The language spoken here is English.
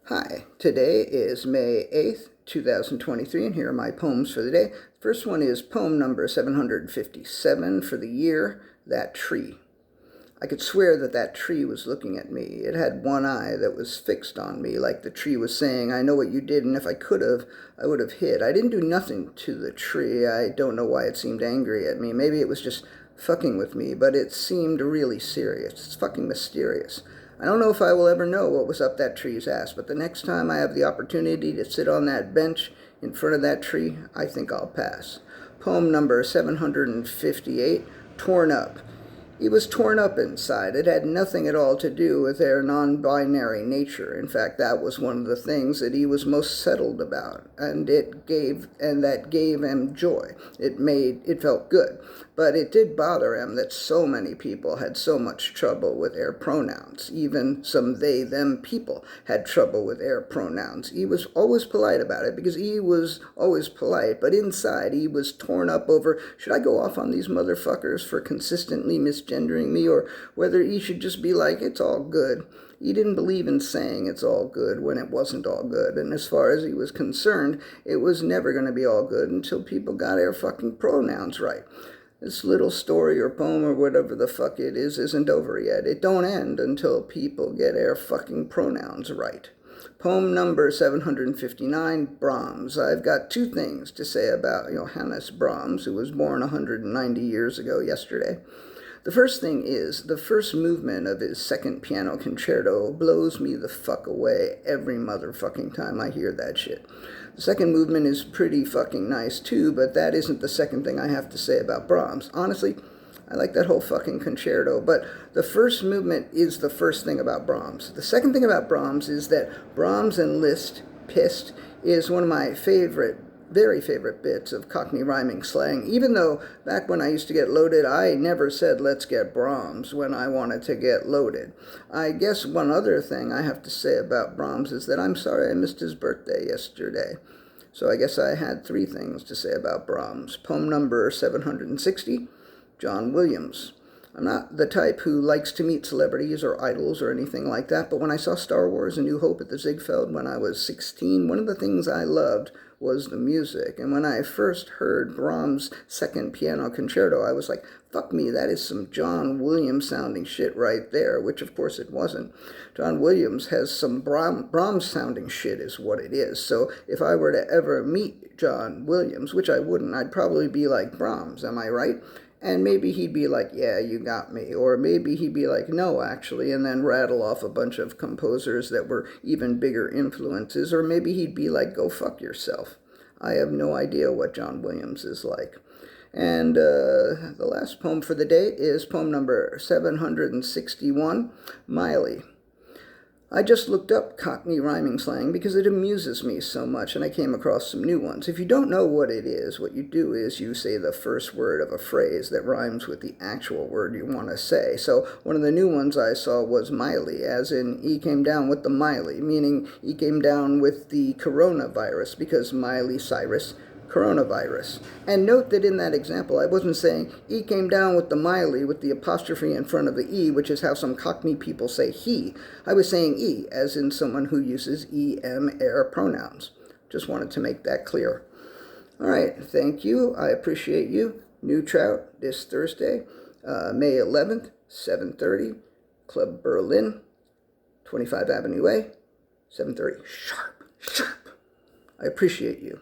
Hi, today is May 8th, 2023, and here are my poems for the day. First one is poem number 757 for the year, That Tree. I could swear that tree was looking at me. It had one eye that was fixed on me, like the tree was saying, I know what you did, and if I could have, I would have hid. I didn't do nothing to the tree. I don't know why it seemed angry at me. Maybe it was just fucking with me, but it seemed really serious. It's fucking mysterious. I don't know if I will ever know what was up that tree's ass, but the next time I have the opportunity to sit on that bench in front of that tree, I think I'll pass. Poem number 758, Torn Up. He was torn up inside. It had nothing at all to do with their non-binary nature. In fact, that was one of the things that he was most settled about, and that gave him joy. It felt good. But it did bother him that so many people had so much trouble with their pronouns. Even some they, them people had trouble with their pronouns. He was always polite about it because he was always polite, but inside he was torn up over, should I go off on these motherfuckers for consistently misgendering me, or whether he should just be like, it's all good. He didn't believe in saying it's all good when it wasn't all good, and as far as he was concerned, it was never going to be all good until people got their fucking pronouns right. This little story or poem or whatever the fuck it is isn't over yet. It don't end until people get their fucking pronouns right. Poem number 759, Brahms. I've got two things to say about Johannes Brahms, who was born 190 years ago yesterday. The first thing is, the first movement of his second piano concerto blows me the fuck away every motherfucking time I hear that shit. The second movement is pretty fucking nice too, but that isn't the second thing I have to say about Brahms. Honestly, I like that whole fucking concerto, but the first movement is the first thing about Brahms. The second thing about Brahms is that Brahms and Liszt, pissed, is one of my very favorite bits of Cockney rhyming slang, even though back when I used to get loaded, I never said let's get Brahms when I wanted to get loaded. I guess one other thing I have to say about Brahms is that I'm sorry I missed his birthday yesterday. So I guess I had three things to say about Brahms. Poem number 760, John Williams. I'm not the type who likes to meet celebrities or idols or anything like that, but when I saw Star Wars: A New Hope at the Ziegfeld when I was 16, one of the things I loved was the music. And when I first heard Brahms' second piano concerto, I was like, fuck me, that is some John Williams sounding shit right there, which of course it wasn't. John Williams has some Brahms sounding shit is what it is. So if I were to ever meet John Williams, which I wouldn't, I'd probably be like Brahms, am I right? And maybe he'd be like, yeah, you got me. Or maybe he'd be like, no, actually, and then rattle off a bunch of composers that were even bigger influences. Or maybe he'd be like, go fuck yourself. I have no idea what John Williams is like. And the last poem for the day is poem number 761, Miley. I just looked up Cockney rhyming slang because it amuses me so much, and I came across some new ones. If you don't know what it is, what you do is you say the first word of a phrase that rhymes with the actual word you want to say. So one of the new ones I saw was Miley, as in he came down with the Miley, meaning he came down with the coronavirus, because Miley Cyrus, coronavirus. And note that in that example, I wasn't saying he came down with the Miley with the apostrophe in front of the E, which is how some Cockney people say he. I was saying E, as in someone who uses er pronouns. Just wanted to make that clear. All right, thank you. I appreciate you. New Trout this Thursday, May 11th, 7:30, Club Berlin, 25 Avenue A, 7:30, sharp. I appreciate you.